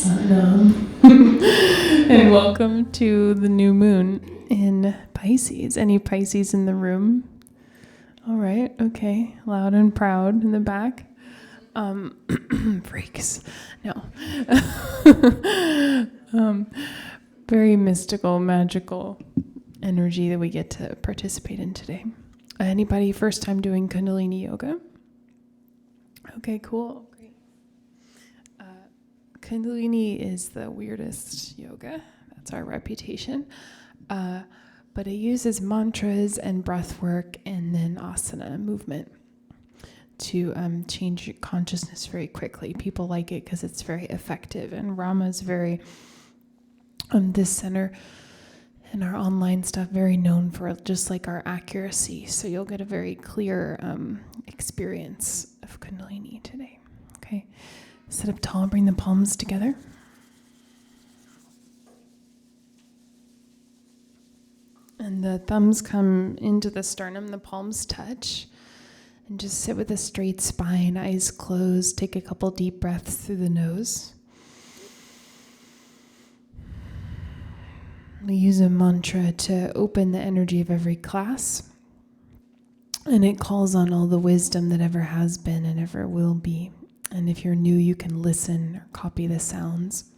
And welcome to the new moon in Pisces. Any Pisces in the room? All right, okay. Loud and proud in the back. Freaks. No. Very mystical, magical energy that we get to participate in today. Anybody first time doing Kundalini yoga? Okay, cool. Kundalini is the weirdest yoga. That's our reputation. But it uses mantras and breath work and then asana movement to change your consciousness very quickly. People like it because it's very effective. And Rama's very, this center and our online stuff, very known for just like our accuracy. So you'll get a very clear experience of Kundalini today. Okay. Sit up tall, bring the palms together. And the thumbs come into the sternum, the palms touch. And just sit with a straight spine, eyes closed. Take a couple deep breaths through the nose. We use a mantra to open the energy of every class. And it calls on all the wisdom that ever has been and ever will be. And if you're new, you can listen or copy the sounds.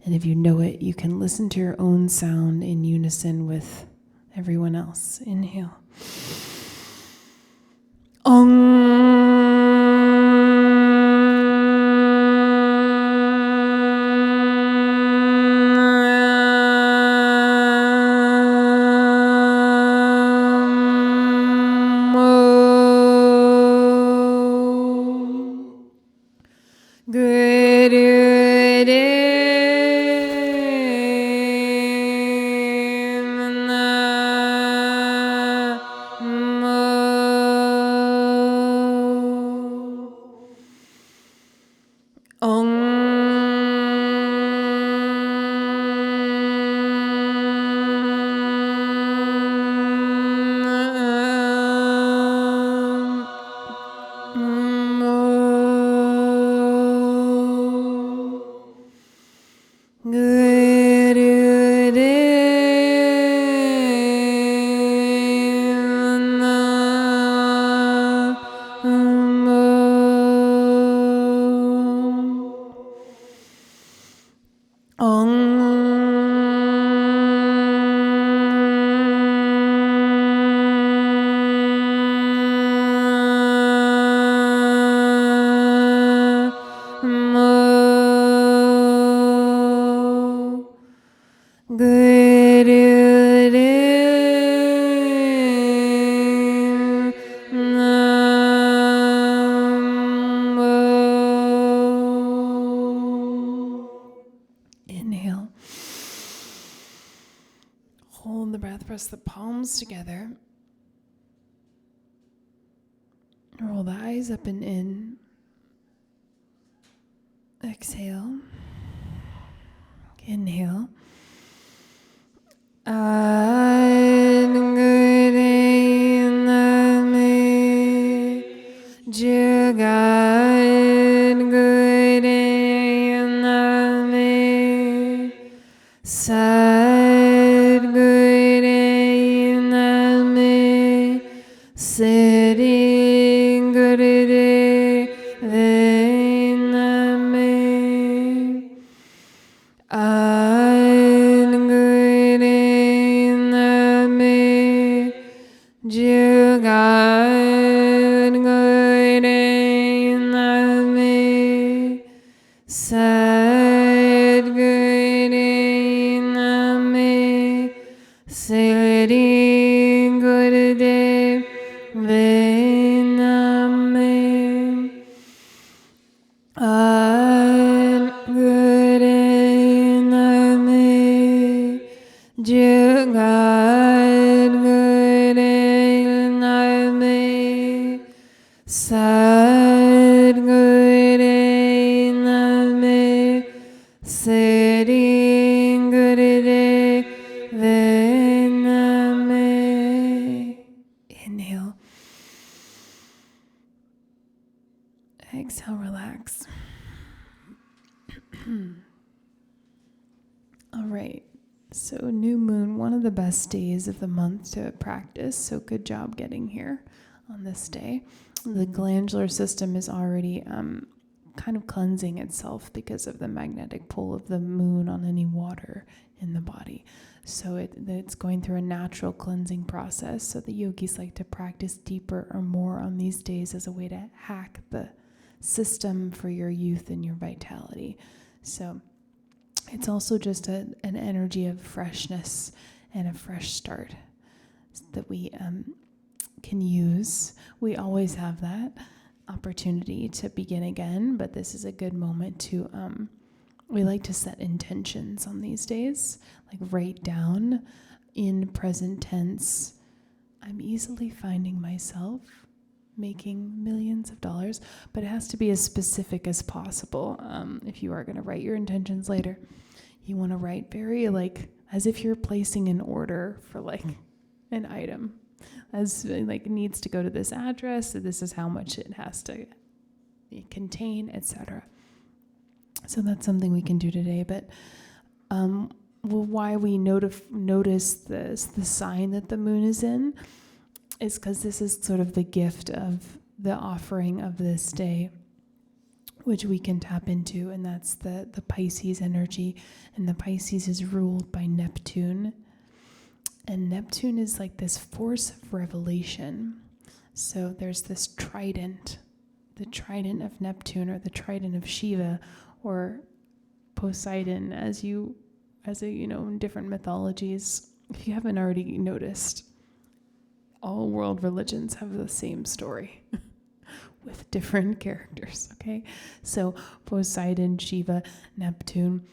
And if you know it, you can listen to your own sound in unison with everyone else. Inhale. Om. Inhale. Hold the breath, press the palms together. Roll the eyes up and in. Exhale. Inhale. Inhale. Exhale, relax. All right. So new moon, one of the best days of the month to practice. So good job getting here on this day. The glandular system is already kind of cleansing itself because of the magnetic pull of the moon on any water in the body. So it's going through a natural cleansing process. So the yogis like to practice deeper or more on these days as a way to hack the system for your youth and your vitality. So it's also just an energy of freshness and a fresh start that we can use. We always have that opportunity to begin again, but this is a good moment to, we like to set intentions on these days, like write down in present tense, I'm easily finding myself making millions of dollars, but it has to be as specific as possible. If you are going to write your intentions later, you want to write very as if you're placing an order for an item, as needs to go to this address, so this is how much it has to contain, etc. So that's something we can do today. But why we notice this, the sign that the moon is in, is because this is sort of the gift of the offering of this day, which we can tap into, and that's the Pisces energy. And the Pisces is ruled by Neptune. And Neptune is like this force of revelation. So there's this trident, the trident of Neptune, or the trident of Shiva, or Poseidon, in different mythologies. If you haven't already noticed, all world religions have the same story with different characters, okay? So Poseidon, Shiva, Neptune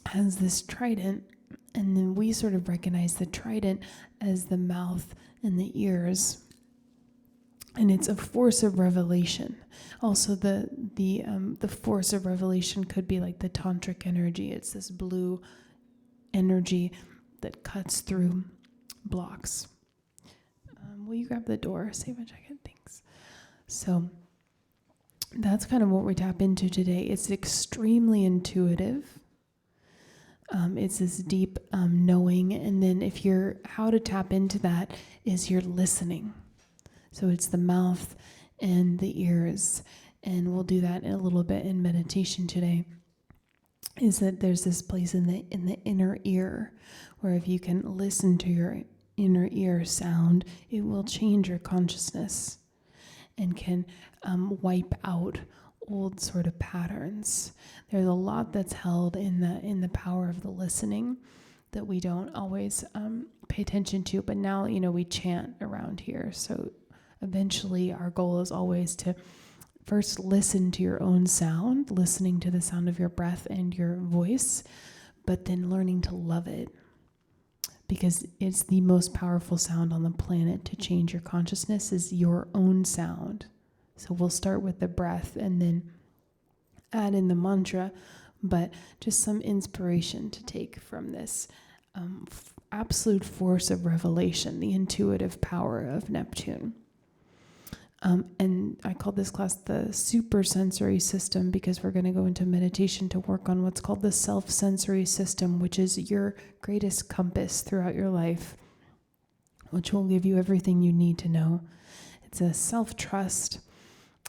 has this trident, and then we sort of recognize the trident as the mouth and the ears. And it's a force of revelation. Also, the force of revelation could be like the tantric energy. It's this blue energy that cuts through blocks. Will you grab the door? Save a second. Thanks. So that's kind of what we tap into today. It's extremely intuitive. It's this deep knowing. And then how to tap into that is you're listening. So it's the mouth and the ears. And we'll do that in a little bit in meditation today. Is that there's this place in the inner ear where if you can listen to your inner ear sound, it will change your consciousness and can wipe out old sort of patterns. There's a lot that's held in the power of the listening that we don't always pay attention to, but now we chant around here. So eventually our goal is always to first listen to your own sound, listening to the sound of your breath and your voice, but then learning to love it, because it's the most powerful sound on the planet to change your consciousness is your own sound. So we'll start with the breath and then add in the mantra, but just some inspiration to take from this absolute force of revelation, the intuitive power of Neptune. And I call this class the super sensory system because we're going to go into meditation to work on what's called the self-sensory system, which is your greatest compass throughout your life, which will give you everything you need to know. It's a self-trust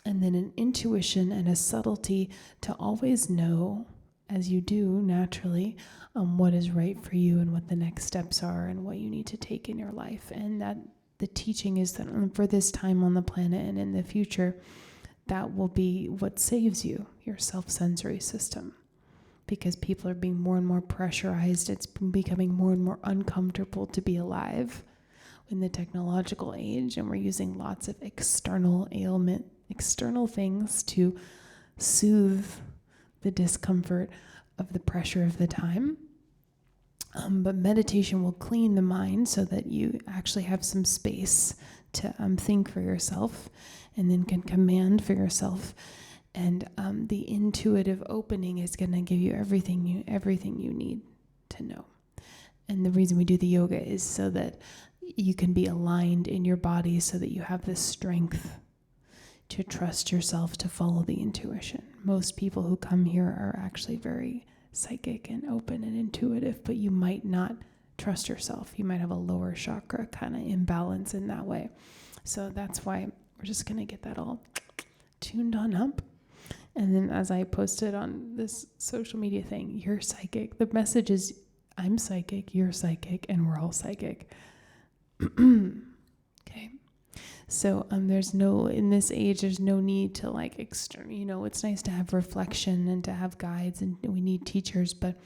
and then an intuition and a subtlety to always know, as you do naturally, what is right for you and what the next steps are and what you need to take in your life. And that the teaching is that for this time on the planet and in the future, that will be what saves you, your self-sensory system. Because people are being more and more pressurized. It's becoming more and more uncomfortable to be alive in the technological age. And we're using lots of external things to soothe the discomfort of the pressure of the time. But meditation will clean the mind so that you actually have some space to think for yourself and then can command for yourself. And the intuitive opening is going to give you everything you need to know. And the reason we do the yoga is so that you can be aligned in your body so that you have the strength to trust yourself to follow the intuition. most people who come here are actually very psychic and open and intuitive, but you might not trust yourself. You might have a lower chakra kind of imbalance in that way. So that's why we're just going to get that all tuned on up. And then as I posted on this social media thing, you're psychic. The message is, I'm psychic, you're psychic, and we're all psychic. Okay. So there's no, in this age, there's no need to like it's nice to have reflection and to have guides, and we need teachers, but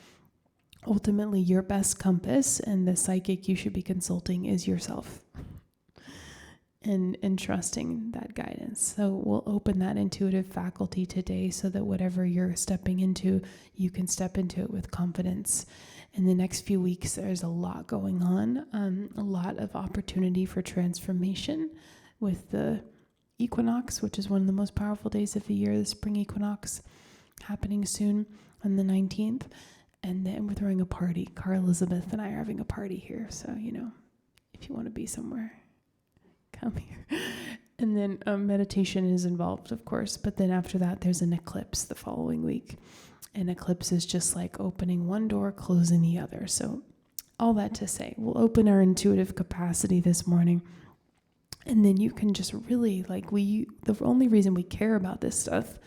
ultimately your best compass and the psychic you should be consulting is yourself. And trusting that guidance. So we'll open that intuitive faculty today so that whatever you're stepping into, you can step into it with confidence. In the next few weeks, there's a lot going on, a lot of opportunity for transformation with the equinox, which is one of the most powerful days of the year, the spring equinox, happening soon on the 19th. And then we're throwing a party. Carl Elizabeth and I are having a party here. So, if you want to be somewhere, come here. And then meditation is involved, of course. But then after that, there's an eclipse the following week. An eclipse is just like opening one door, closing the other. So all that to say, we'll open our intuitive capacity this morning. And then you can just really, the only reason we care about this stuff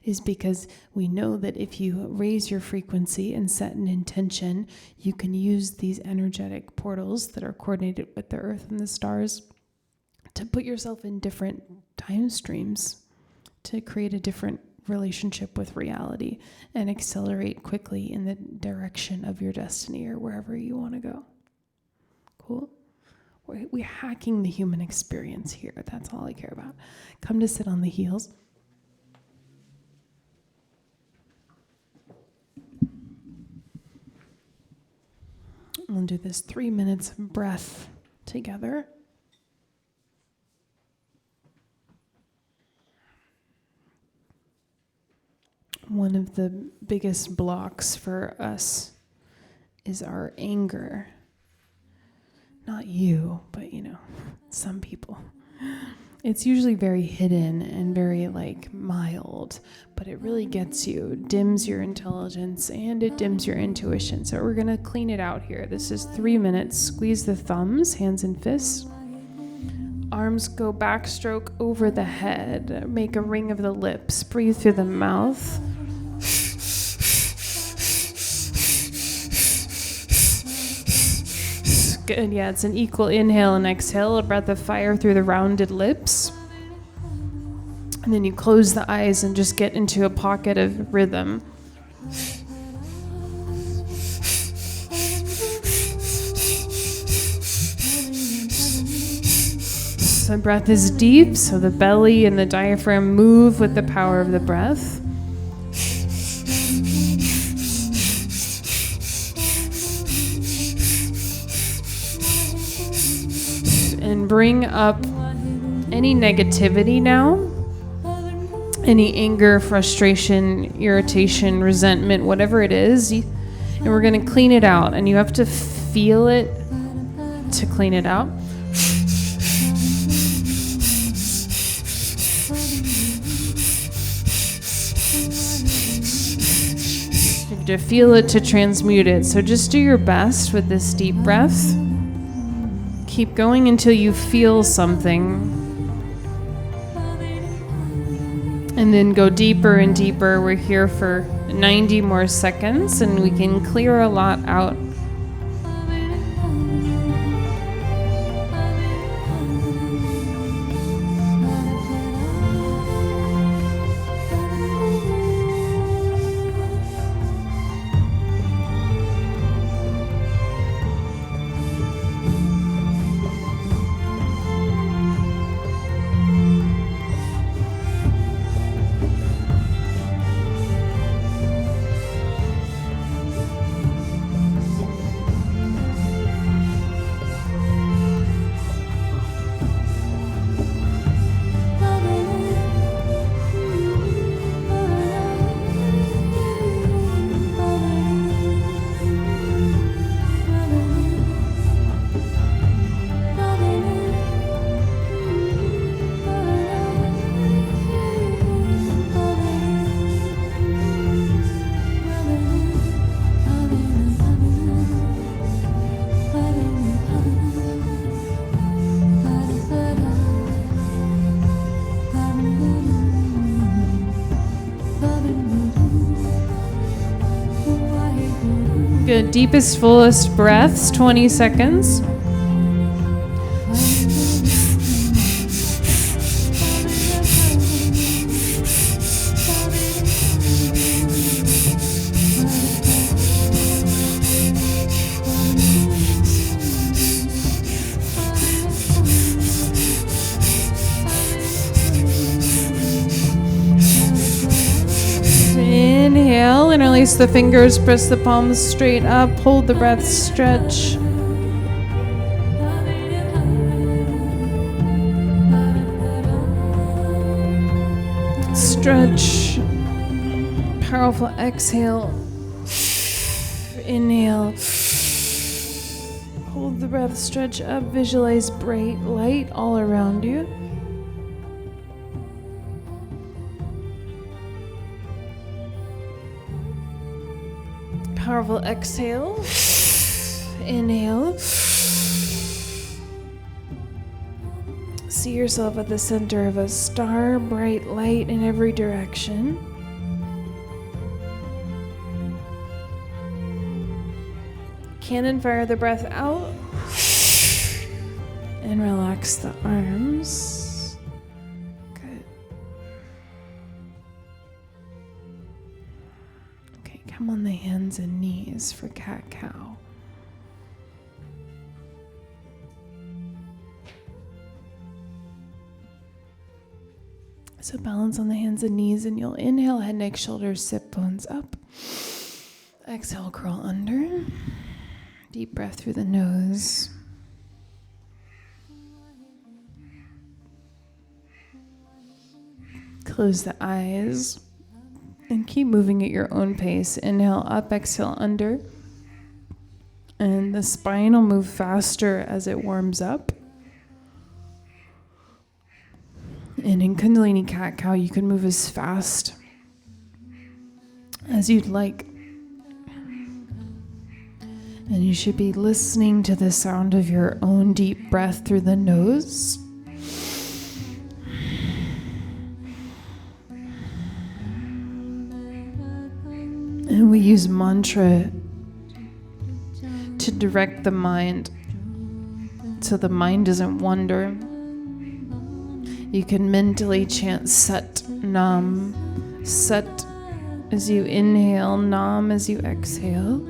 is because we know that if you raise your frequency and set an intention, you can use these energetic portals that are coordinated with the earth and the stars to put yourself in different time streams, to create a different relationship with reality and accelerate quickly in the direction of your destiny or wherever you want to go. Cool? We're hacking the human experience here. That's all I care about. Come to sit on the heels. We'll do this 3 minutes of breath together. One of the biggest blocks for us is our anger. Not you, but some people. It's usually very hidden and very mild, but it really gets you, dims your intelligence, and it dims your intuition. So we're going to clean it out here. This is 3 minutes. Squeeze the thumbs, hands and fists. Arms go backstroke over the head. Make a ring of the lips. Breathe through the mouth. Good. Yeah, it's an equal inhale and exhale. A breath of fire through the rounded lips. And then you close the eyes and just get into a pocket of rhythm. The breath is deep, so the belly and the diaphragm move with the power of the breath. And bring up any negativity now, any anger, frustration, irritation, resentment, whatever it is, and we're going to clean it out, and you have to feel it to clean it out. To feel it, to transmute it. So just do your best with this deep breath. Keep going until you feel something. And then go deeper and deeper. We're here for 90 more seconds and we can clear a lot out. Good. Deepest, fullest breaths, 20 seconds. Inhale, interlace the fingers, press the palms straight up, hold the breath, stretch. Stretch. Powerful exhale. Inhale. Hold the breath, stretch up, visualize bright light all around you. Powerful exhale. Inhale. See yourself at the center of a star, bright light in every direction. Cannon fire the breath out. And relax the arms. Good. Okay, come on the hands and knees for cat-cow. So balance on the hands and knees, and you'll inhale, head, neck, shoulders, sit bones up. Exhale, curl under. Deep breath through the nose. Close the eyes and keep moving at your own pace. Inhale up, exhale under. And the spine will move faster as it warms up. And in Kundalini cat-cow, you can move as fast as you'd like. And you should be listening to the sound of your own deep breath through the nose. And we use mantra to direct the mind so the mind doesn't wander. You can mentally chant Sat Nam. Sat as you inhale, Nam as you exhale.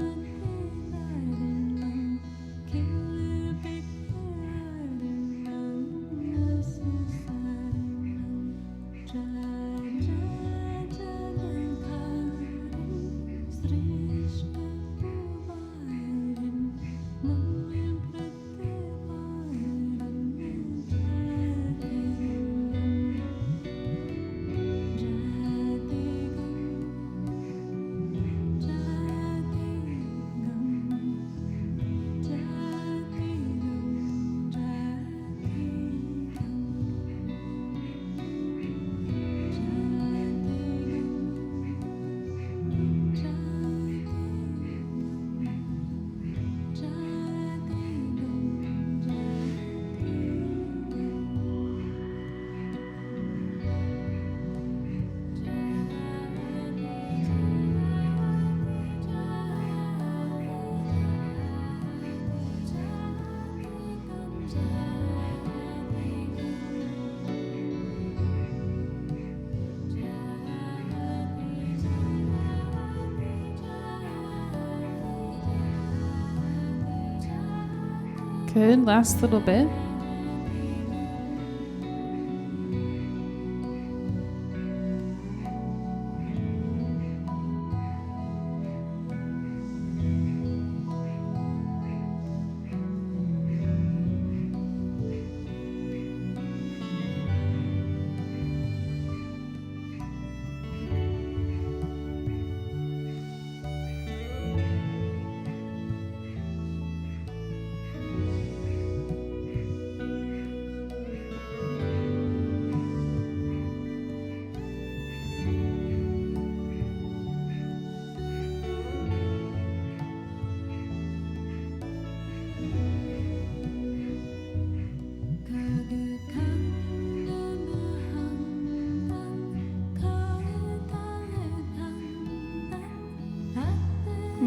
Good, last little bit.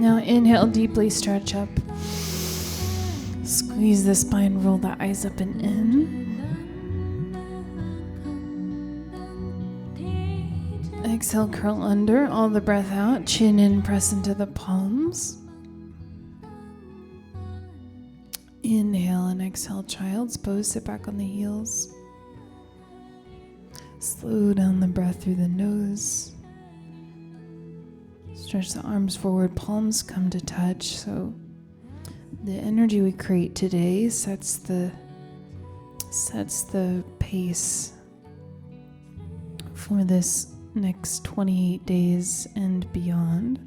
Now inhale, deeply stretch up. Squeeze the spine, roll the eyes up and in. Exhale, curl under, all the breath out. Chin in, press into the palms. Inhale and exhale, child's pose, sit back on the heels. Slow down the breath through the nose. Stretch the arms forward, palms come to touch. So the energy we create today sets the pace for this next 28 days and beyond.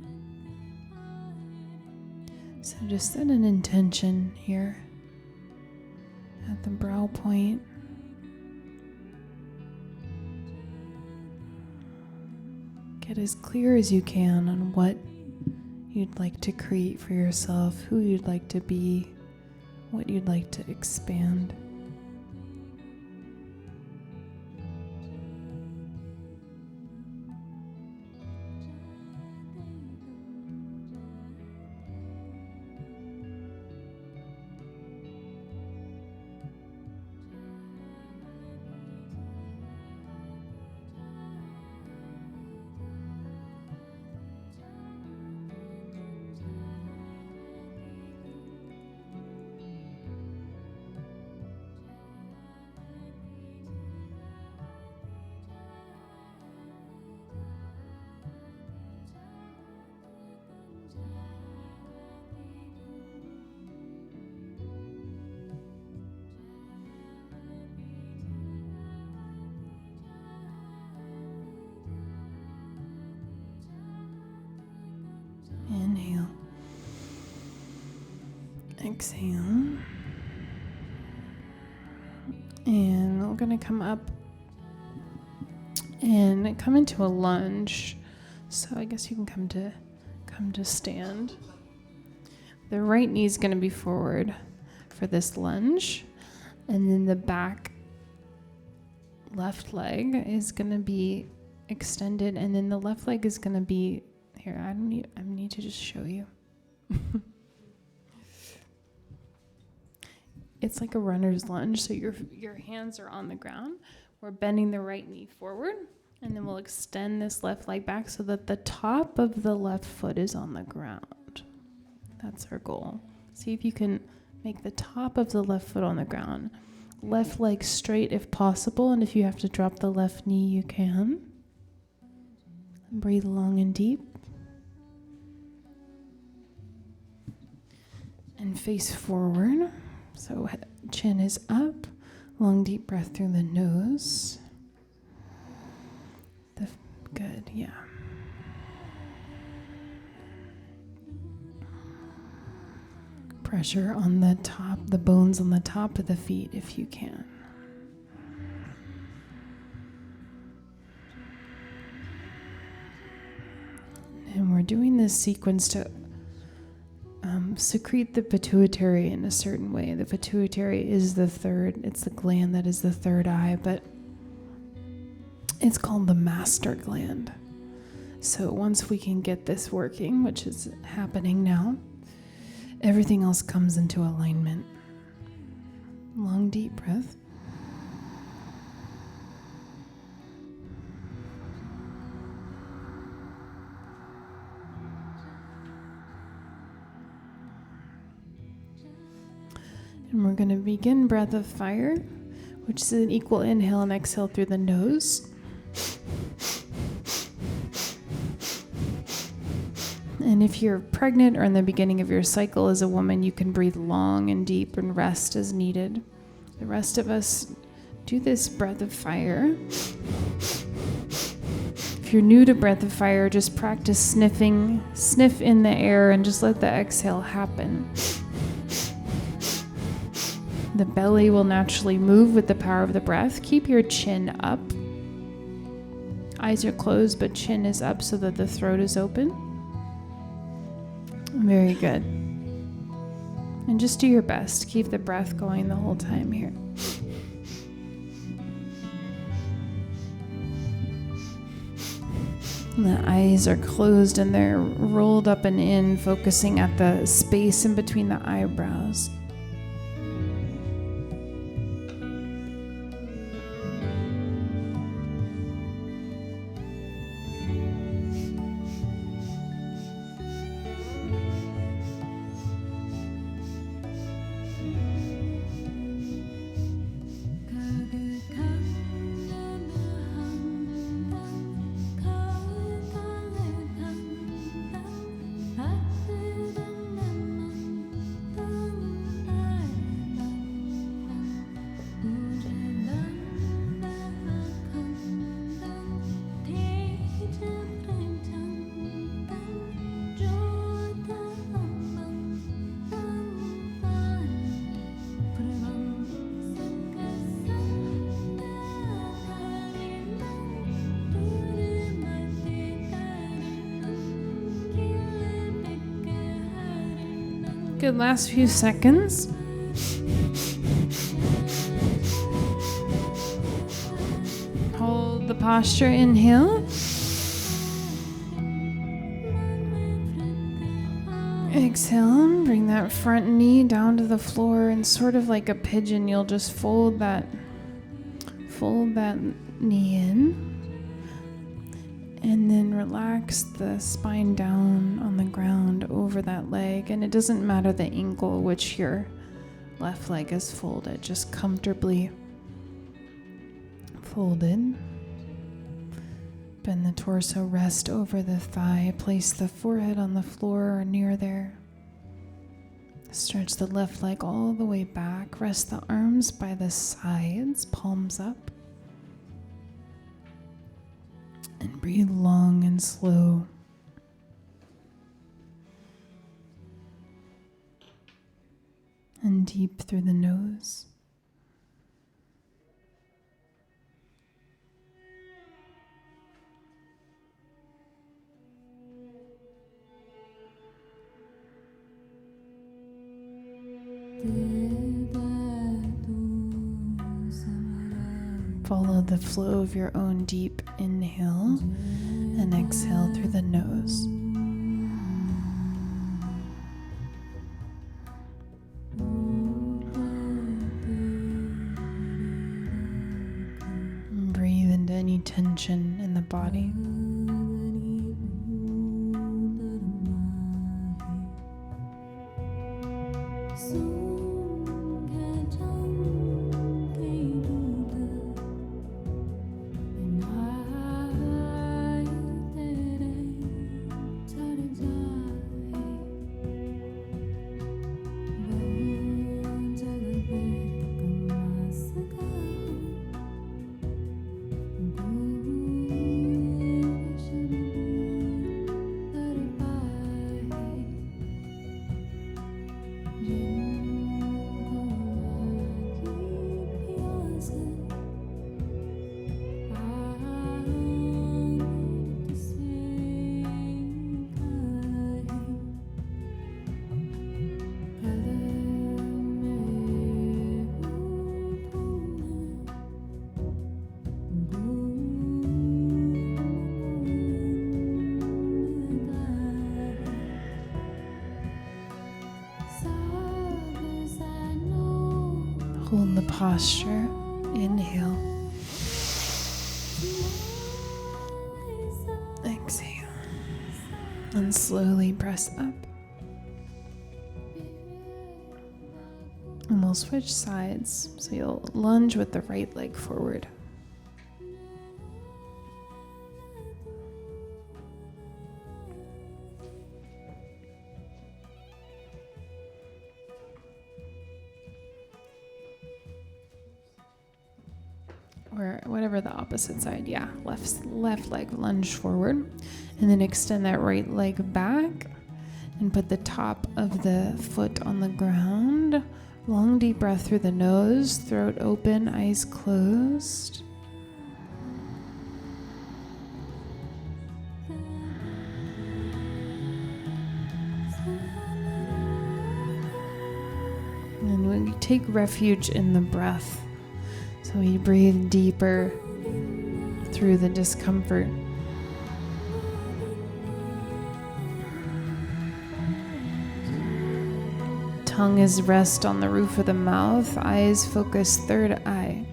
So just set an intention here at the brow point. Get as clear as you can on what you'd like to create for yourself, who you'd like to be, what you'd like to expand. Inhale. Exhale. And we're going to come up and come into a lunge. So I guess you can come to stand. The right knee is going to be forward for this lunge, and then the back left leg is going to be extended, and then the left leg is going to be here. I need to just show you. It's like a runner's lunge, so your hands are on the ground. We're bending the right knee forward, and then we'll extend this left leg back so that the top of the left foot is on the ground. That's our goal. See if you can make the top of the left foot on the ground. Left leg straight if possible, and if you have to drop the left knee, you can. Breathe long and deep. And face forward. So chin is up. Long deep breath through the nose. Good, yeah. Pressure on the top, the bones on the top of the feet if you can. And we're doing this sequence to secrete the pituitary in a certain way. The pituitary is it's the gland that is the third eye, but it's called the master gland. So once we can get this working, which is happening now, everything else comes into alignment. Long, deep breath. And we're going to begin breath of fire, which is an equal inhale and exhale through the nose. And if you're pregnant or in the beginning of your cycle as a woman, you can breathe long and deep and rest as needed. The rest of us do this breath of fire. If you're new to breath of fire, just practice sniffing. Sniff in the air and just let the exhale happen. The belly will naturally move with the power of the breath. Keep your chin up. Eyes are closed, but chin is up so that the throat is open. Very good. And just do your best. Keep the breath going the whole time here. The eyes are closed and they're rolled up and in, focusing at the space in between the eyebrows. Good, last few seconds. Hold the posture, inhale. Exhale, bring that front knee down to the floor, and sort of like a pigeon, you'll just fold that knee in. And then relax the spine down on the ground over that leg. And it doesn't matter the ankle which your left leg is folded, just comfortably folded. Bend the torso, rest over the thigh, place the forehead on the floor or near there. Stretch the left leg all the way back, rest the arms by the sides, palms up. And breathe long and slow. And deep through the nose. Follow the flow of your own deep inhale and exhale through the nose. And breathe into any tension in the body. Hold the posture. Inhale. Exhale. And slowly press up. And we'll switch sides. So you'll lunge with the right leg forward. Or whatever the opposite side, yeah, left leg lunge forward, and then extend that right leg back and put the top of the foot on the ground. Long deep breath through the nose, throat open, eyes closed. And we take refuge in the breath. So we breathe deeper through the discomfort. Tongue is rest on the roof of the mouth. Eyes focus third eye.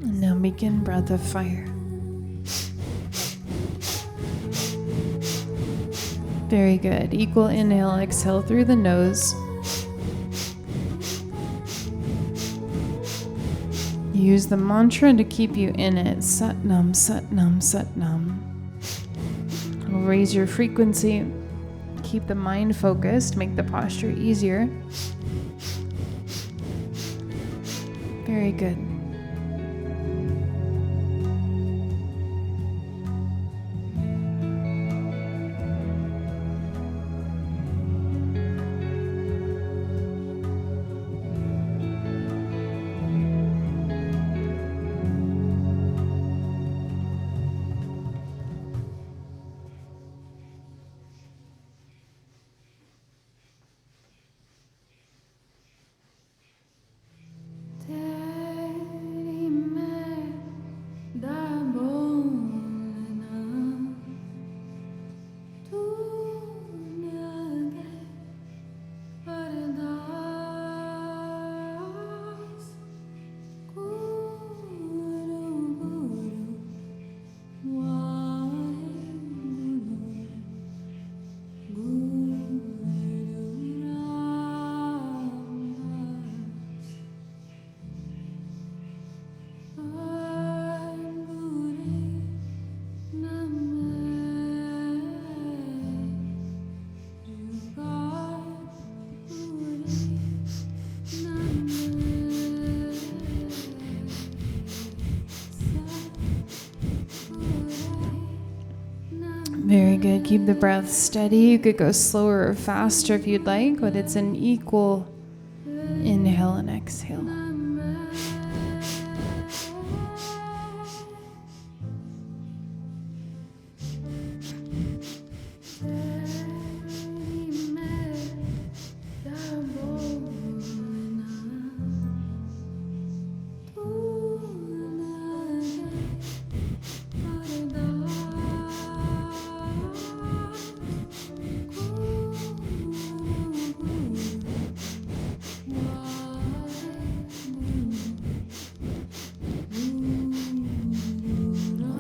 Now begin breath of fire. Very good. Equal inhale, exhale through the nose. Use the mantra to keep you in it. Sat Nam, Sat Nam, Sat Nam. It'll raise your frequency. Keep the mind focused. Make the posture easier. Very good. Very good. Keep the breath steady. You could go slower or faster if you'd like, but it's an equal inhale and exhale.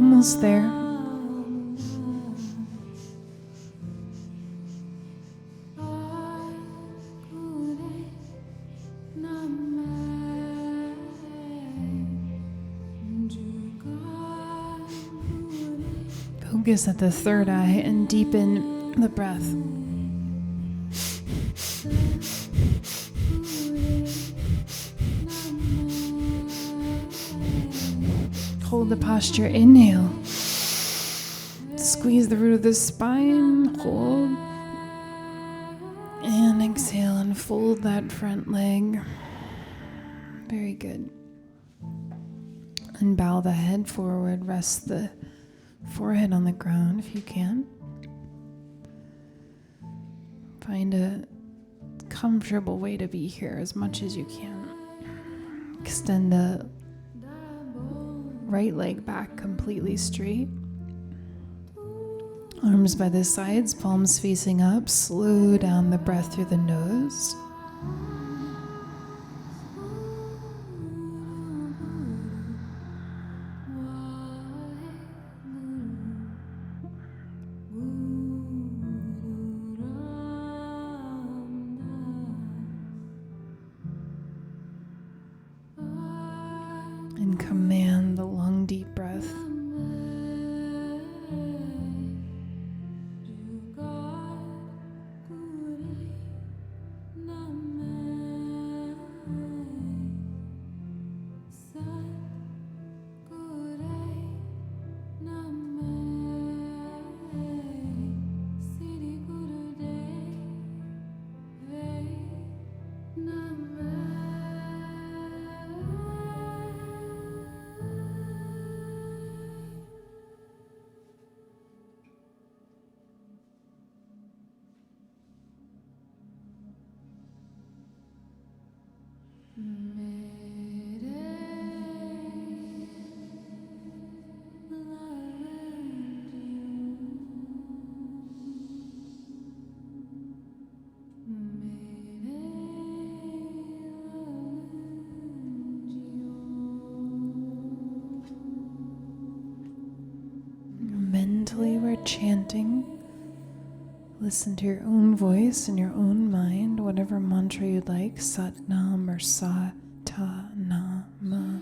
Almost there. Focus at the third eye and deepen the breath. Hold the posture, inhale. Squeeze the root of the spine, hold. And exhale and fold that front leg. Very good. And bow the head forward, rest the forehead on the ground if you can. Find a comfortable way to be here as much as you can. Extend the right leg back completely straight. Arms by the sides, palms facing up. Slow down the breath through the nose. And command the long, deep breath. Mentally, we're chanting. Listen to your own voice and your own mind, whatever mantra you'd like, Sat Nam or Sa Ta Na Ma.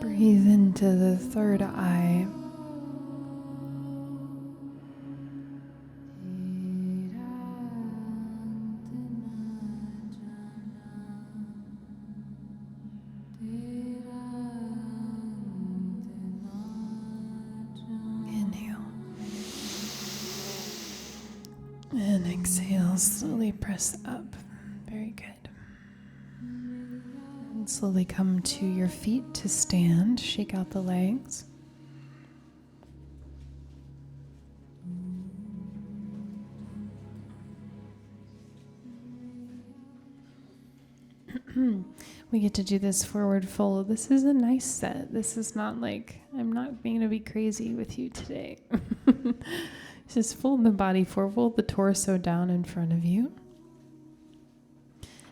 Breathe into the third eye. Inhale. And exhale, slowly press up. Very good. And slowly come to your feet to stand. Shake out the legs. We get to do this forward fold. This is a nice set. This is not like, I'm not going to be crazy with you today. Just fold the body forward, fold the torso down in front of you.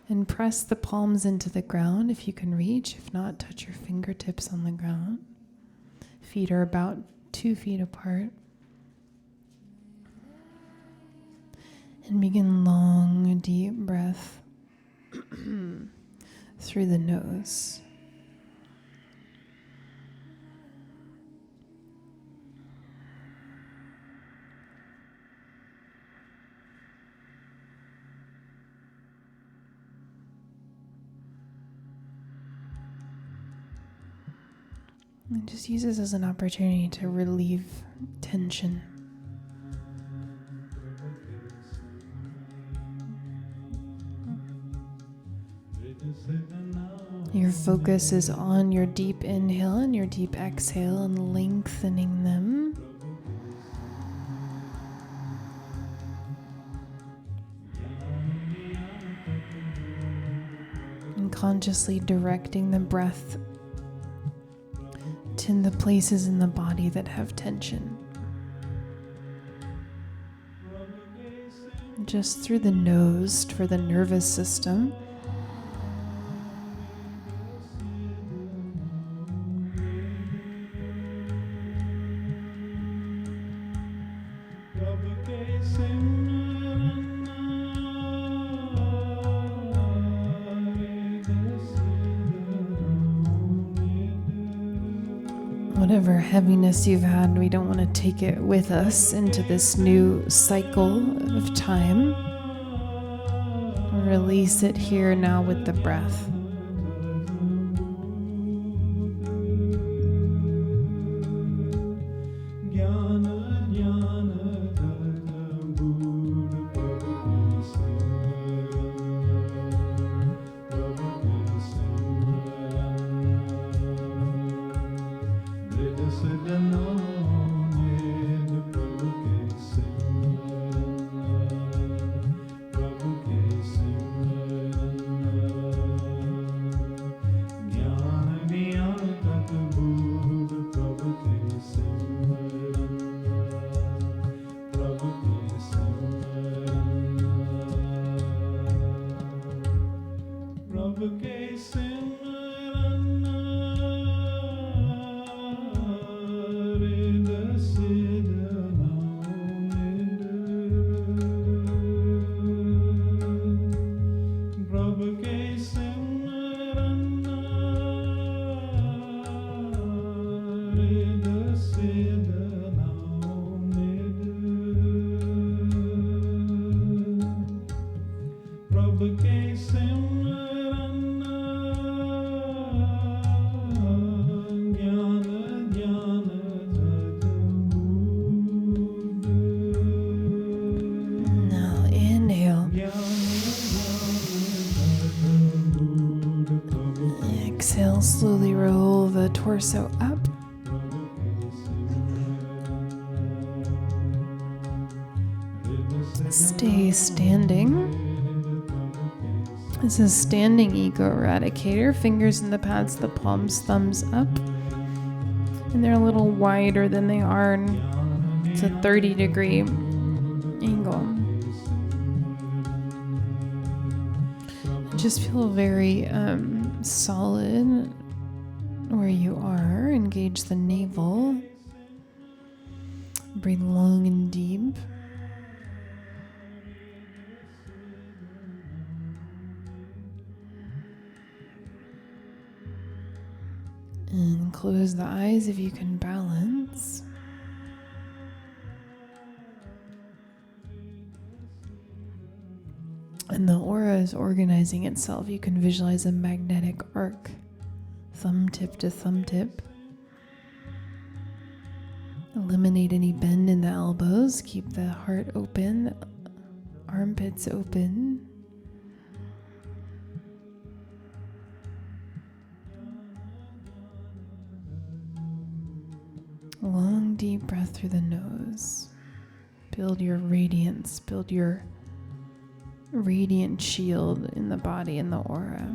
And press the palms into the ground if you can reach. If not, touch your fingertips on the ground. Feet are about 2 feet apart. And begin long, deep breath through the nose. And just use this as an opportunity to relieve tension. Your focus is on your deep inhale and your deep exhale and lengthening them. And consciously directing the breath to the places in the body that have tension. Just through the nose for the nervous system. Whatever heaviness you've had, we don't want to take it with us into this new cycle of time. Release it here now with the breath. torso up. Stay standing. This is standing ego eradicator. Fingers in the pads, the palms, thumbs up. And they're a little wider than they are. It's a 30-degree angle. Just feel very solid where you are. Engage the navel. Breathe long and deep. And close the eyes if you can balance. And the aura is organizing itself. You can visualize a magnetic arc, thumb tip to thumb tip. Eliminate any bend in the elbows. Keep the heart open, armpits open. Long, deep breath through the nose. Build your radiance, build your radiant shield in the body and the aura.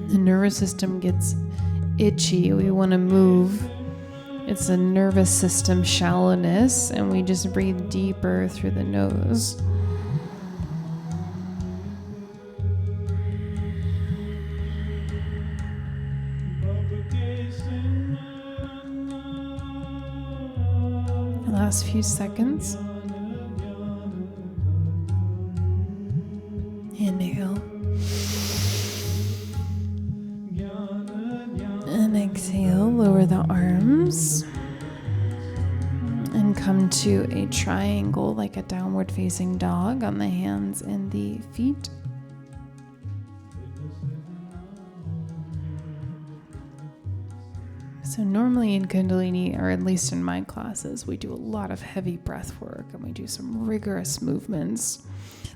The nervous system gets itchy. We want to move. It's a nervous system shallowness, and we just breathe deeper through the nose. The last few seconds. Inhale. And exhale, lower the arms and come to a triangle like a downward facing dog on the hands and the feet. So normally in Kundalini, or at least in my classes, we do a lot of heavy breath work and we do some rigorous movements.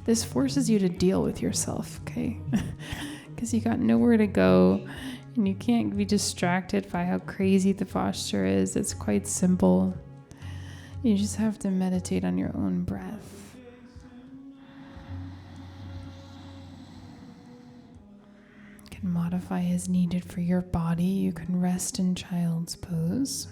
This forces you to deal with yourself, okay? Because you got nowhere to go. And you can't be distracted by how crazy the posture is. It's quite simple. You just have to meditate on your own breath. You can modify as needed for your body. You can rest in child's pose.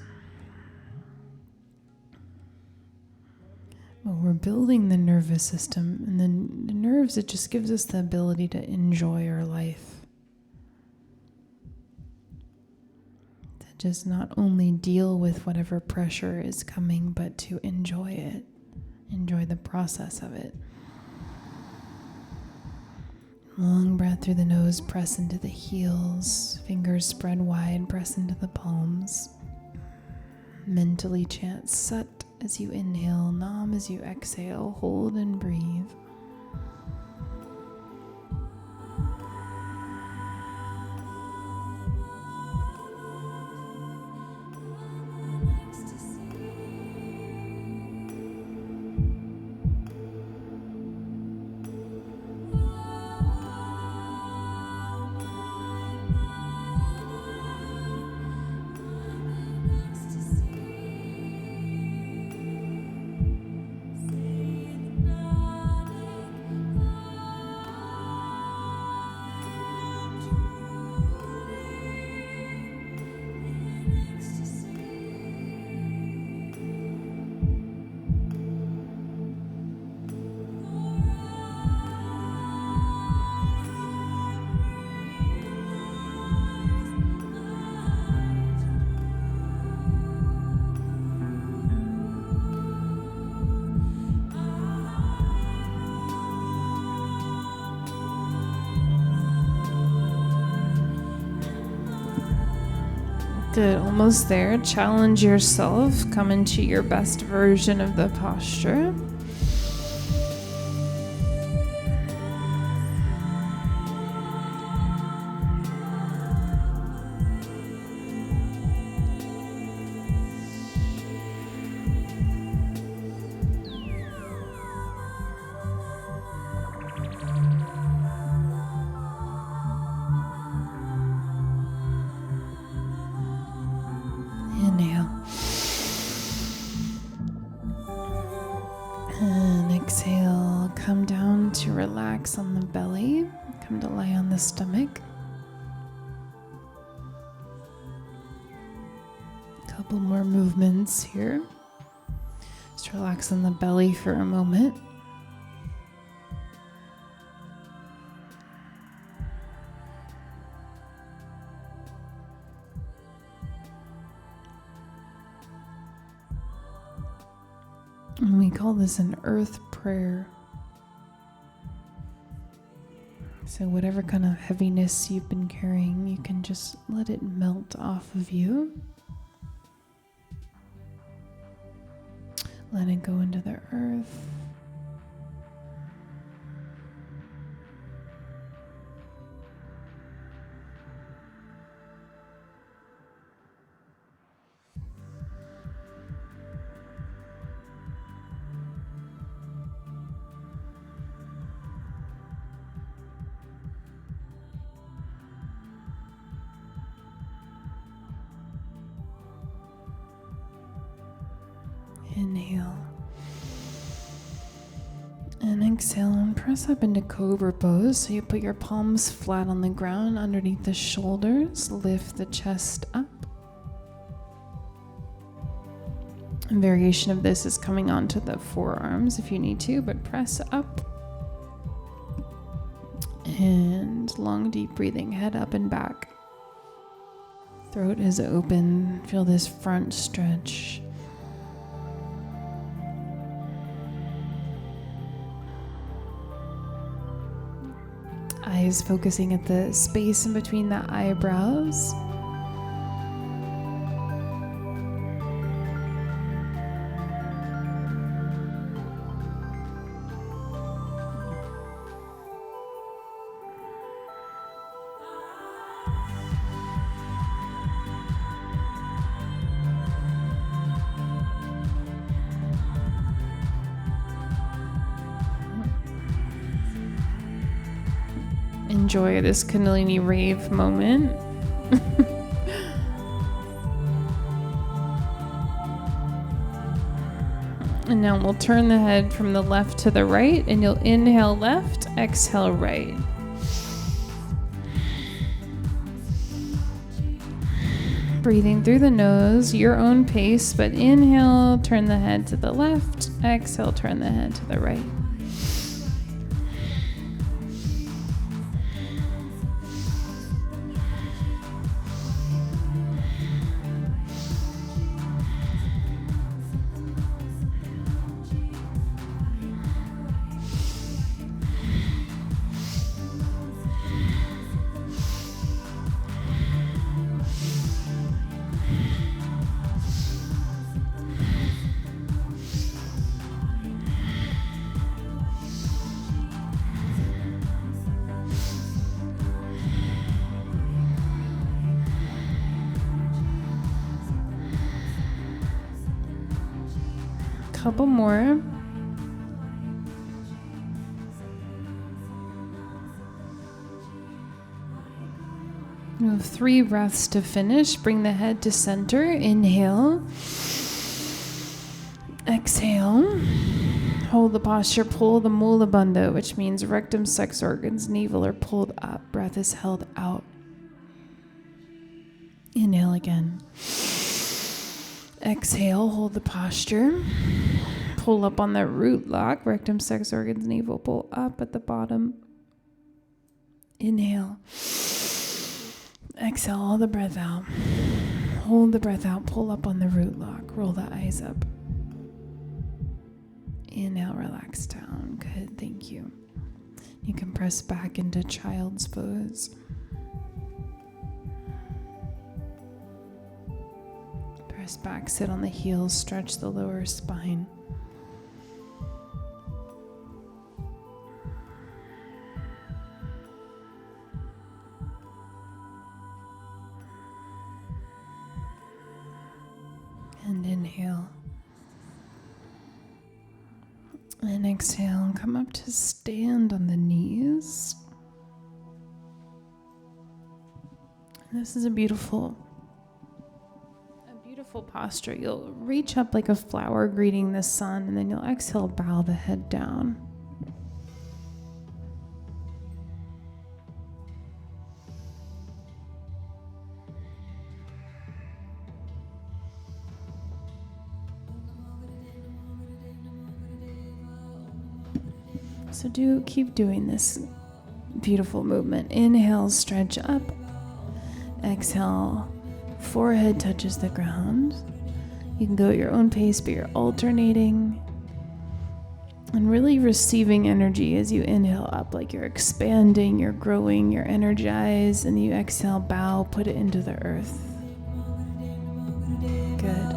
But we're building the nervous system. And then the nerves, it just gives us the ability to enjoy our life. Just not only deal with whatever pressure is coming, but to enjoy it, enjoy the process of it. Long breath through the nose, press into the heels, fingers spread wide, press into the palms. Mentally chant Sat as you inhale, Nam as you exhale, hold and breathe. Good, almost there. Challenge yourself. Come into your best version of the posture. Inhale. And exhale. Come down to relax on the belly. Come to lie on the stomach. Couple more movements here. Just relax on the belly for a moment. And we call this an earth prayer. So whatever kind of heaviness you've been carrying, you can just let it melt off of you. Let it go into the earth. Inhale. And exhale and press up into Cobra pose. So you put your palms flat on the ground underneath the shoulders. Lift the chest up. A variation of this is coming onto the forearms if you need to, but press up. And long, deep breathing, head up and back. Throat is open. Feel this front stretch. Eyes focusing at the space in between the eyebrows. Enjoy this Kundalini rave moment. And now we'll turn the head from the left to the right, and you'll inhale left, exhale right. Breathing through the nose, your own pace, but inhale, turn the head to the left, exhale, turn the head to the right. Couple more. You have 3 breaths to finish. Bring the head to center. Inhale. Exhale. Hold the posture. Pull the mula bandha, which means rectum, sex organs, navel are pulled up. Breath is held out. Inhale again. Exhale, hold the posture. Pull up on that root lock. Rectum, sex organs, navel, pull up at the bottom. Inhale. Exhale, all the breath out. Hold the breath out. Pull up on the root lock. Roll the eyes up. Inhale, relax down. Good, thank you. You can press back into child's pose. Press back, sit on the heels, stretch the lower spine. And inhale. And exhale, come up to stand on the knees. This is a beautiful posture. You'll reach up like a flower greeting the sun, and then you'll exhale, bow the head down. So keep doing this beautiful movement. Inhale, stretch up. Exhale, forehead touches the ground. You can go at your own pace, but you're alternating and really receiving energy as you inhale up, like you're expanding, you're growing, you're energized, and you exhale, bow, put it into the earth. Good.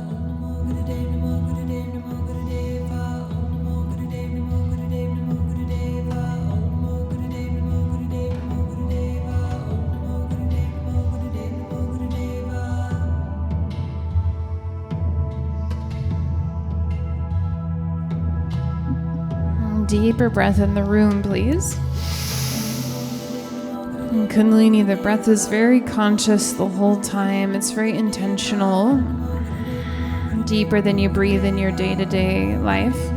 Deeper breath in the room, please. In Kundalini, the breath is very conscious the whole time. It's very intentional, deeper than you breathe in your day-to-day life.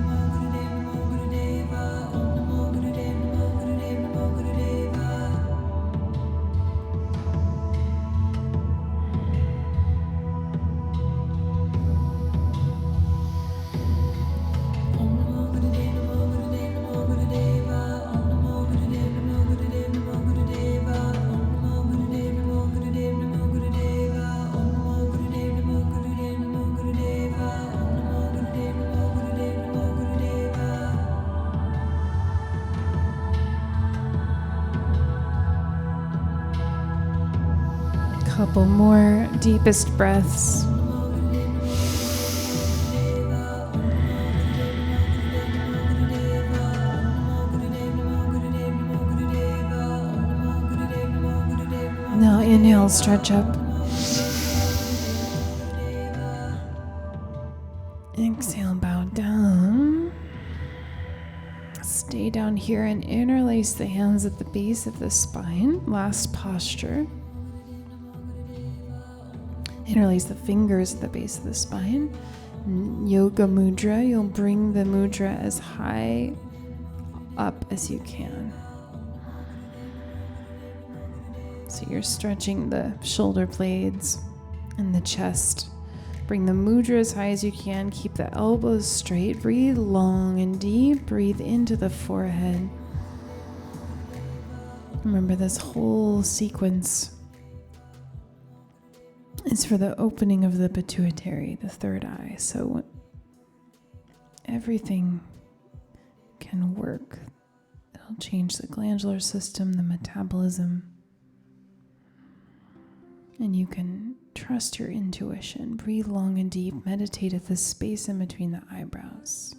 Couple more deepest breaths. Now inhale, stretch up. Exhale, bow down. Stay down here and interlace the hands at the base of the spine. Last posture. Interlace the fingers at the base of the spine. Yoga mudra, you'll bring the mudra as high up as you can. So you're stretching the shoulder blades and the chest. Bring the mudra as high as you can. Keep the elbows straight. Breathe long and deep. Breathe into the forehead. Remember, this whole sequence is for the opening of the pituitary, the third eye. So everything can work. It'll change the glandular system, the metabolism. And you can trust your intuition. Breathe long and deep. Meditate at the space in between the eyebrows.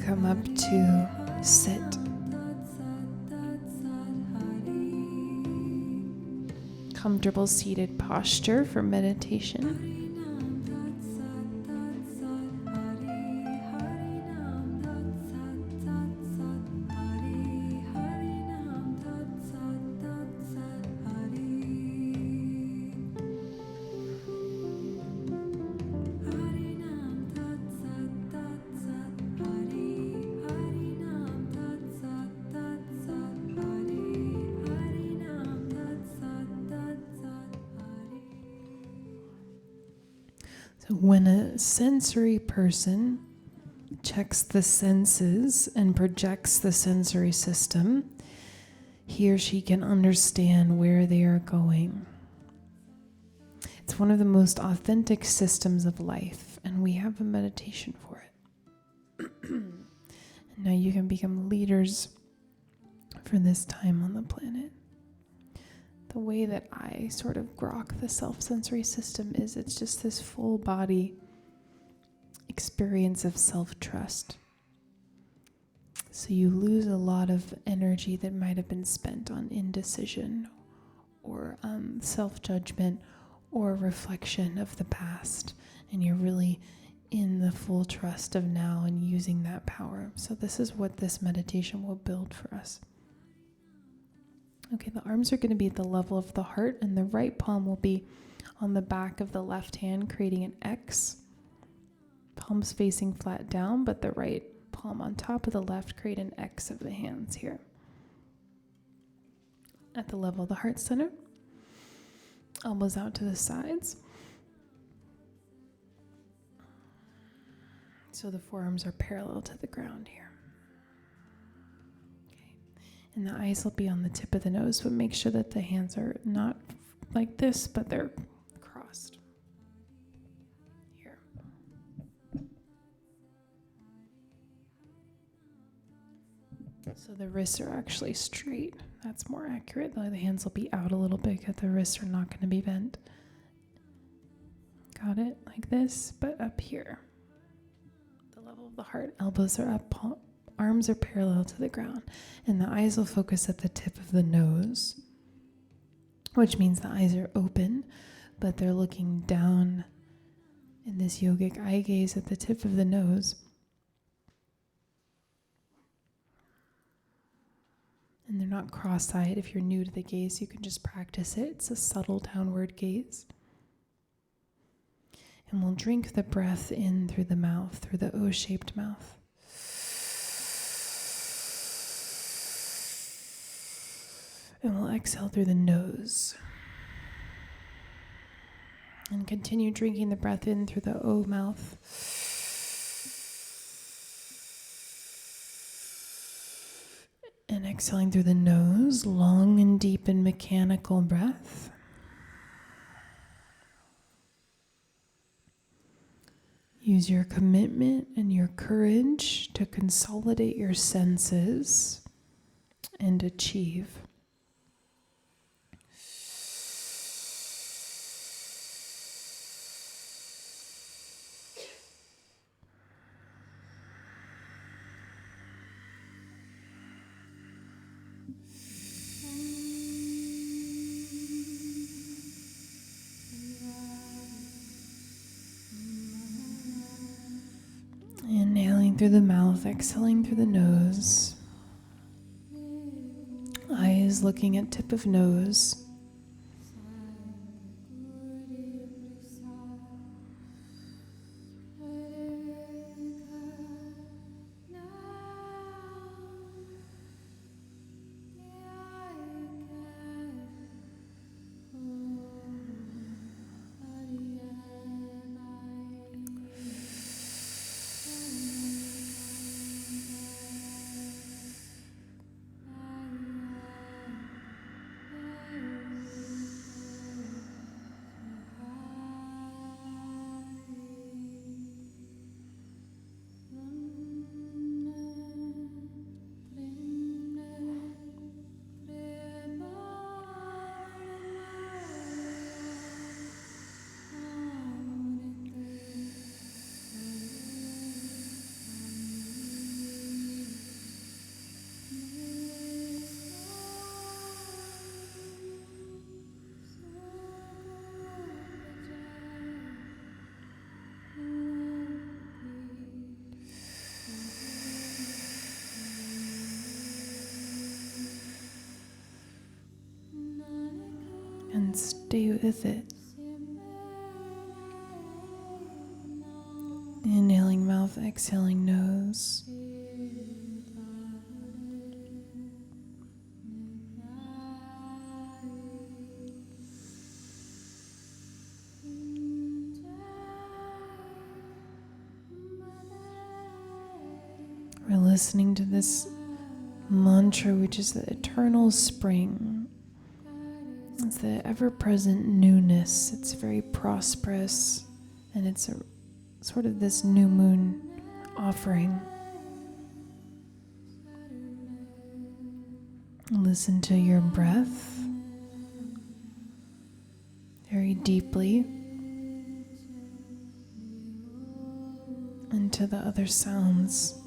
come up to sit. Comfortable seated posture for meditation. So when a sensory person checks the senses and projects the sensory system, he or she can understand where they are going. It's one of the most authentic systems of life, and we have a meditation for it. And now you can become leaders for this time on the planet. The way that I sort of grok the self-sensory system is it's just this full body experience of self-trust. So you lose a lot of energy that might have been spent on indecision or self-judgment or reflection of the past. And you're really in the full trust of now and using that power. So this is what this meditation will build for us. Okay, the arms are going to be at the level of the heart, and the right palm will be on the back of the left hand, creating an X. Palms facing flat down, but the right palm on top of the left, create an X of the hands here. At the level of the heart center, elbows out to the sides. So the forearms are parallel to the ground here. And the eyes will be on the tip of the nose, but make sure that the hands are not like this, but they're crossed. Here. So the wrists are actually straight. That's more accurate. The hands will be out a little bit because the wrists are not going to be bent. Got it? Like this, but up here. The level of the heart, elbows are up, arms are parallel to the ground, and the eyes will focus at the tip of the nose, which means the eyes are open, but they're looking down in this yogic eye gaze at the tip of the nose. And they're not cross-eyed. If you're new to the gaze, you can just practice it. It's a subtle downward gaze. And we'll drink the breath in through the mouth, through the O-shaped mouth. And we'll exhale through the nose. And continue drinking the breath in through the O mouth. And exhaling through the nose, long and deep and mechanical breath. Use your commitment and your courage to consolidate your senses and achieve. Inhaling through the mouth, exhaling through the nose. Eyes looking at tip of nose. stay with it. Inhaling mouth, exhaling nose. We're listening to this mantra, which is the eternal spring. It's the ever-present newness. It's very prosperous, and it's a sort of this new moon offering. Listen to your breath very deeply, and to the other sounds.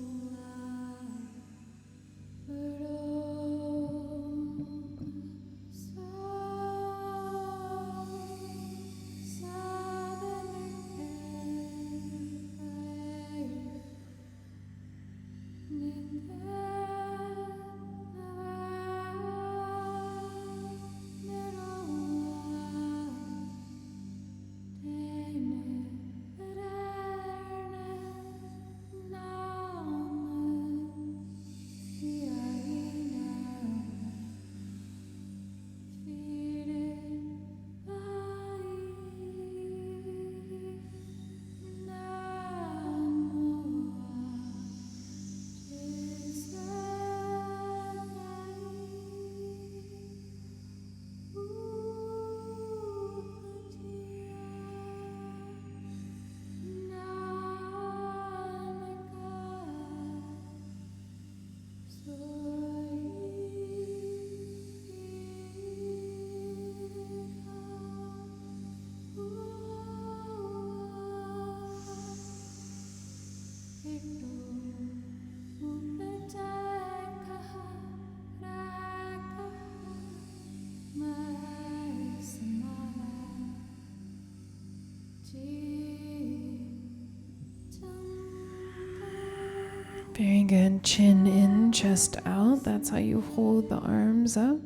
Very good. Chin in, chest out. That's how you hold the arms up.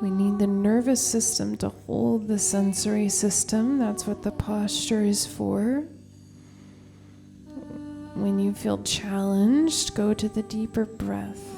We need the nervous system to hold the sensory system. That's what the posture is for. When you feel challenged, go to the deeper breath.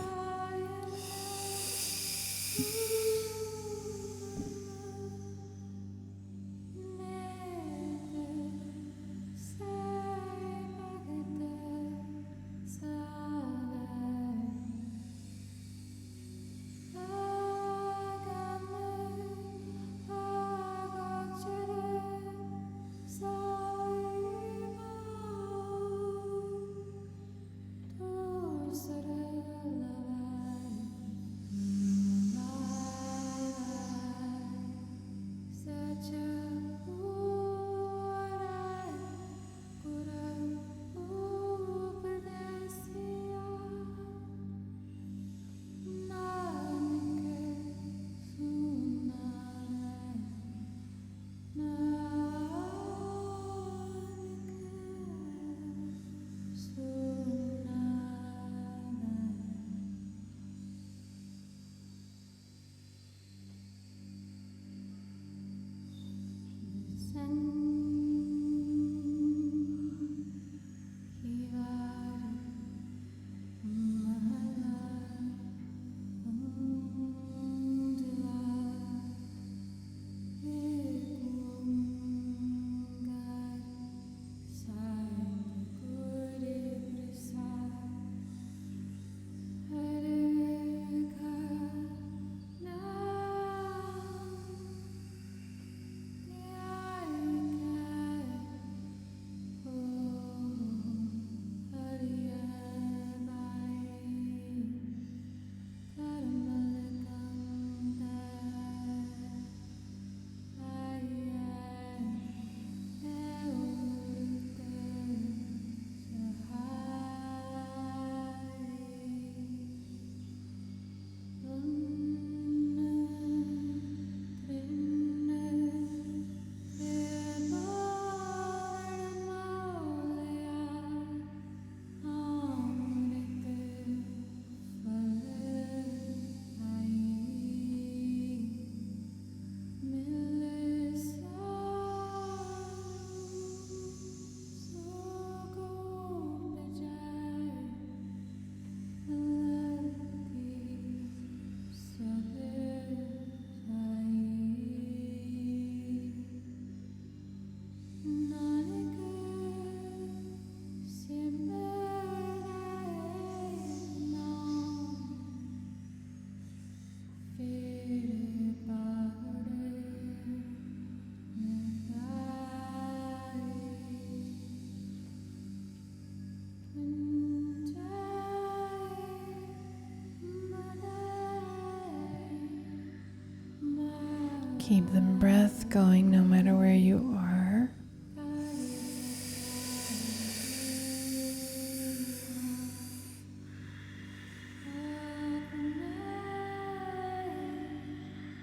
Keep the breath going no matter where you are.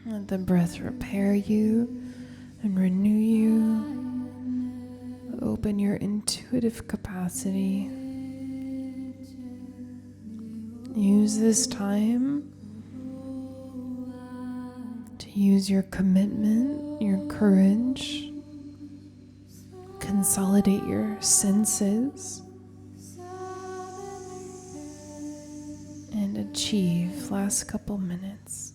Let the breath repair you and renew you. Open your intuitive capacity. Use this time to use your commitment, your courage, consolidate your senses, and achieve. Last couple minutes.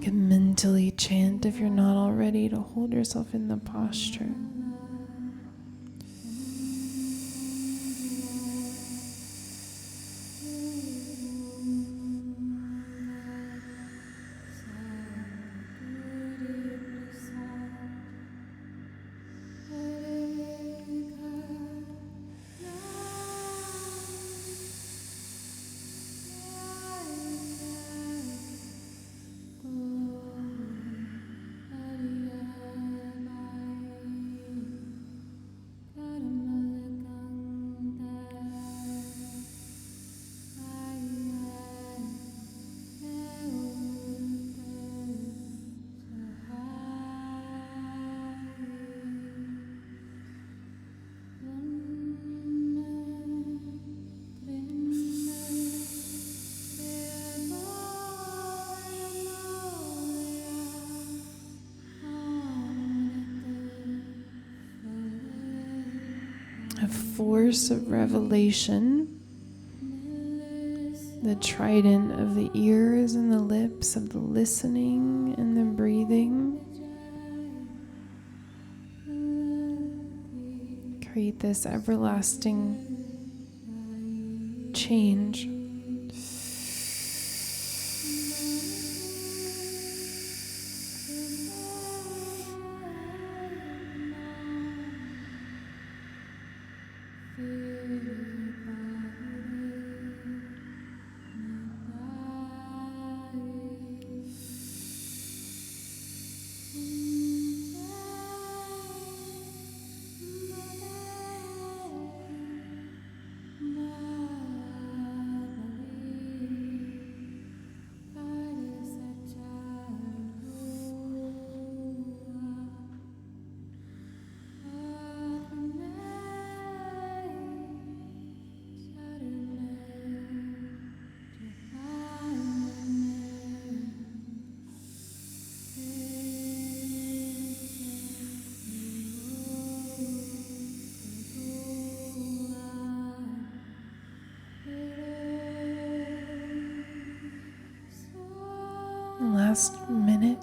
You can mentally chant if you're not already to hold yourself in the posture. A force of revelation, the trident of the ears and the lips, of the listening and the breathing. Create this everlasting change. last minute.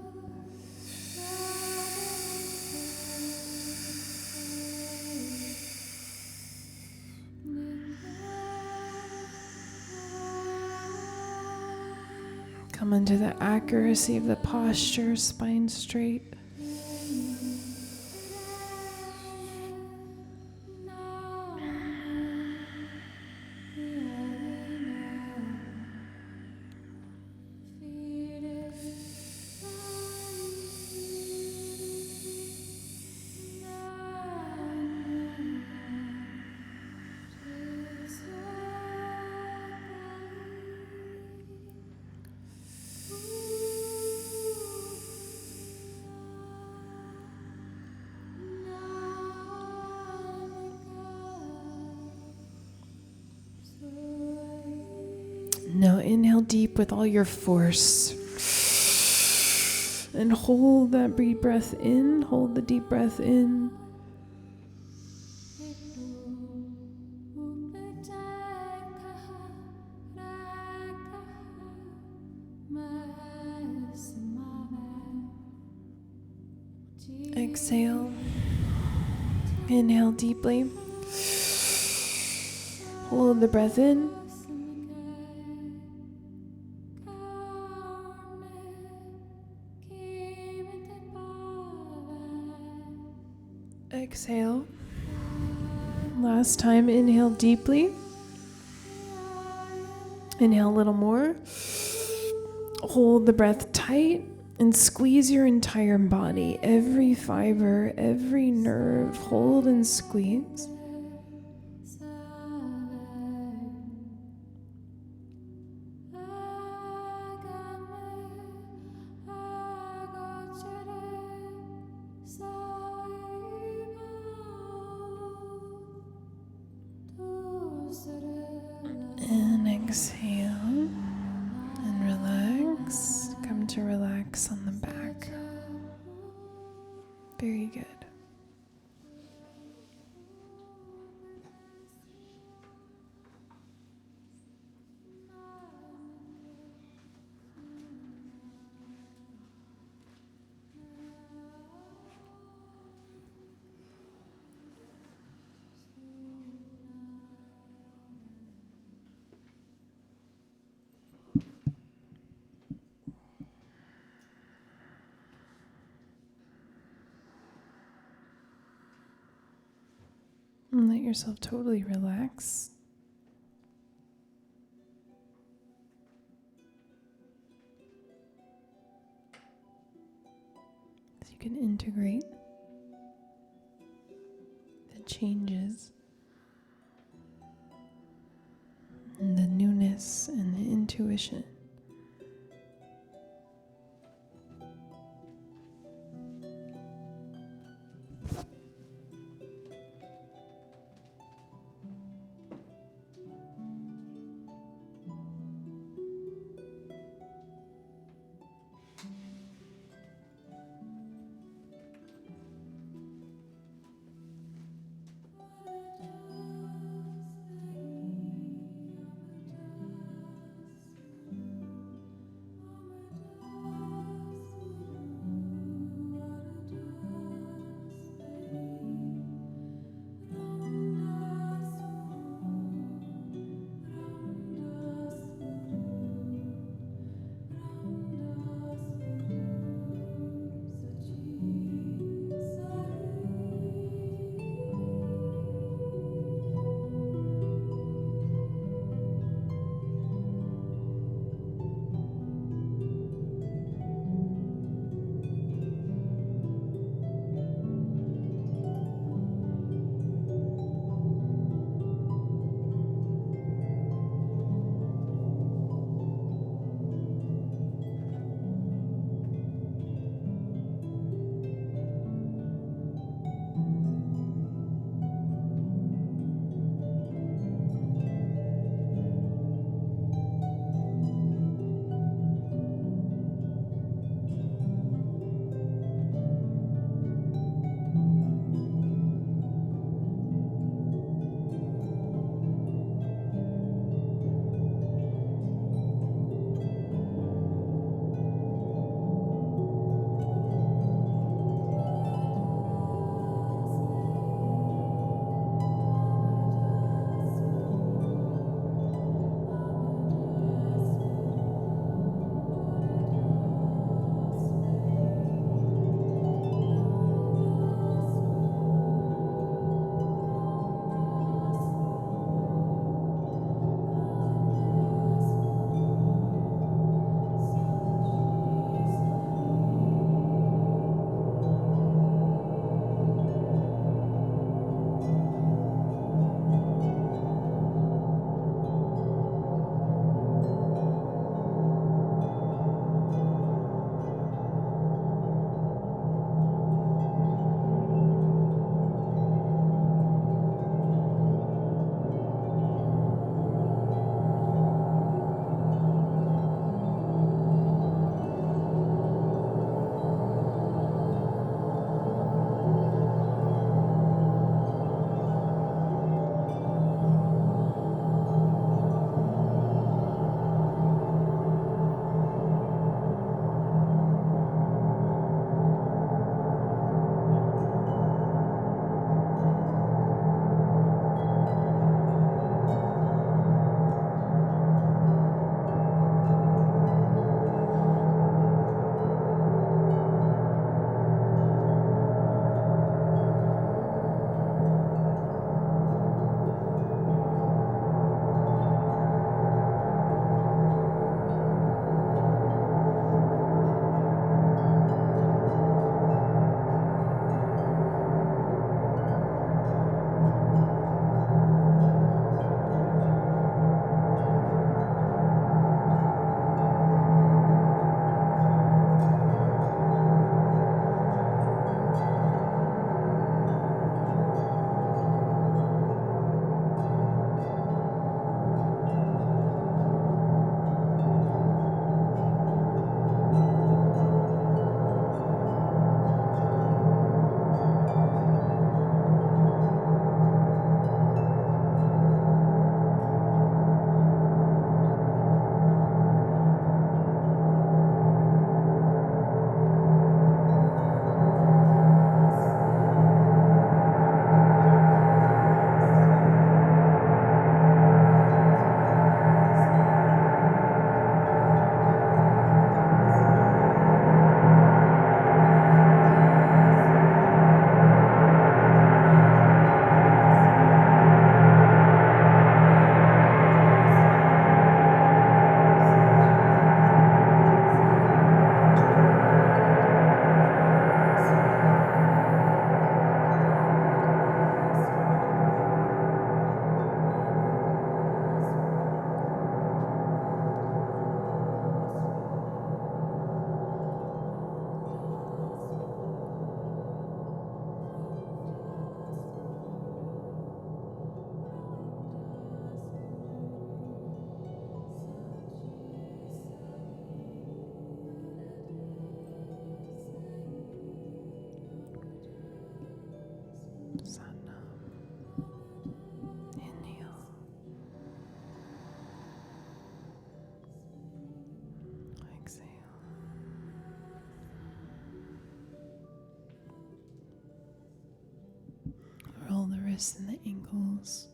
Come into the accuracy of the posture, spine straight. Now inhale deep with all your force. And hold that deep breath in. Hold the deep breath in. Exhale. Inhale deeply. Hold the breath in. Exhale. Last time, inhale deeply. Inhale a little more. Hold the breath tight and squeeze your entire body. Every fiber, every nerve, hold and squeeze. And exhale and relax. Come to relax on the back. Very good. And let yourself totally relax. So you can integrate the changes and the newness and the intuition. wrists and the ankles.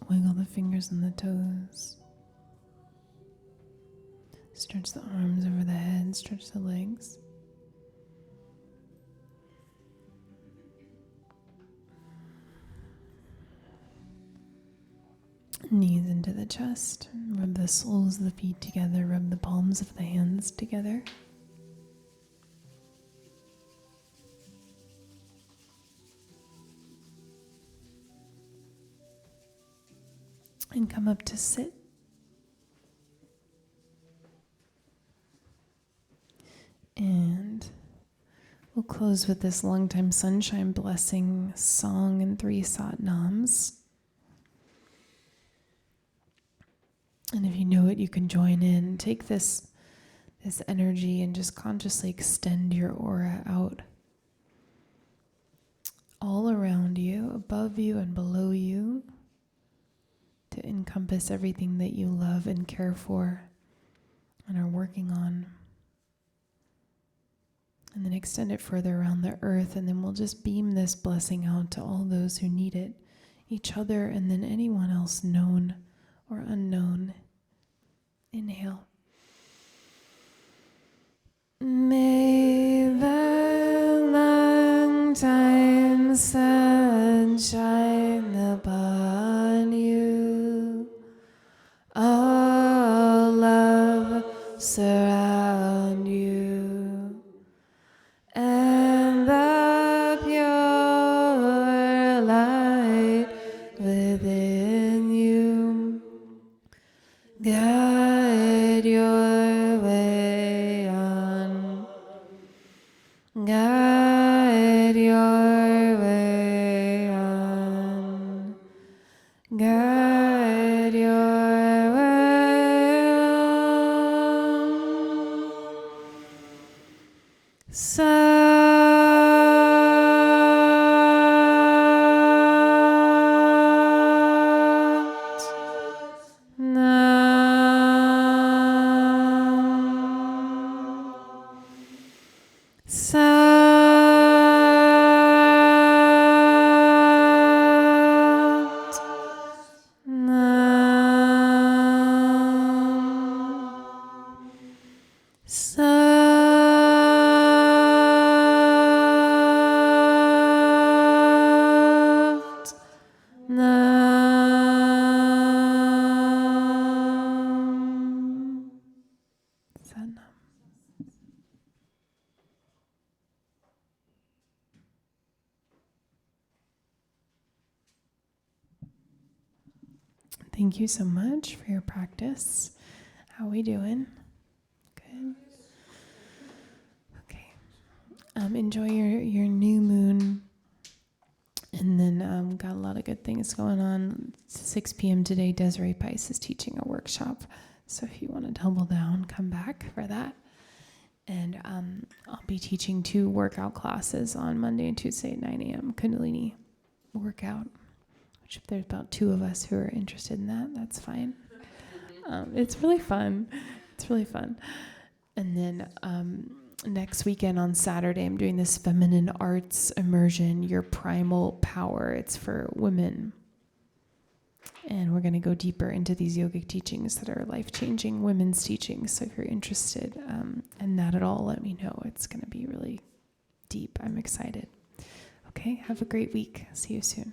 Wiggle the fingers and the toes. Stretch the arms over the head, stretch the legs. Knees into the chest. Rub the soles of the feet together. Rub the palms of the hands together. And come up to sit. And we'll close with this long-time sunshine blessing song and 3 Satnams. And if you know it, you can join in. Take this energy and just consciously extend your aura out. All around you, above you and below you, to encompass everything that you love and care for and are working on. And then extend it further around the earth, and then we'll just beam this blessing out to all those who need it, each other, and then anyone else known or unknown. Inhale. May the long time sun shine upon you. All love surround you. And the pure light within you guide your way on. Guide your way on. Guide your way on. Thank you so much for your practice. How are we doing? Good. Okay. Enjoy your new moon. And then got a lot of good things going on. 6 p.m. today, Desiree Pice is teaching a workshop. So if you want to double down, come back for that. And I'll be teaching 2 workout classes on Monday and Tuesday at 9 a.m. Kundalini workout. Which if there's about 2 of us who are interested in that, that's fine. It's really fun. It's really fun. And then next weekend on Saturday, I'm doing this feminine arts immersion, Your Primal Power. It's for women. And we're going to go deeper into these yogic teachings that are life-changing women's teachings. So if you're interested in that at all, let me know. It's going to be really deep. I'm excited. Okay, have a great week. See you soon.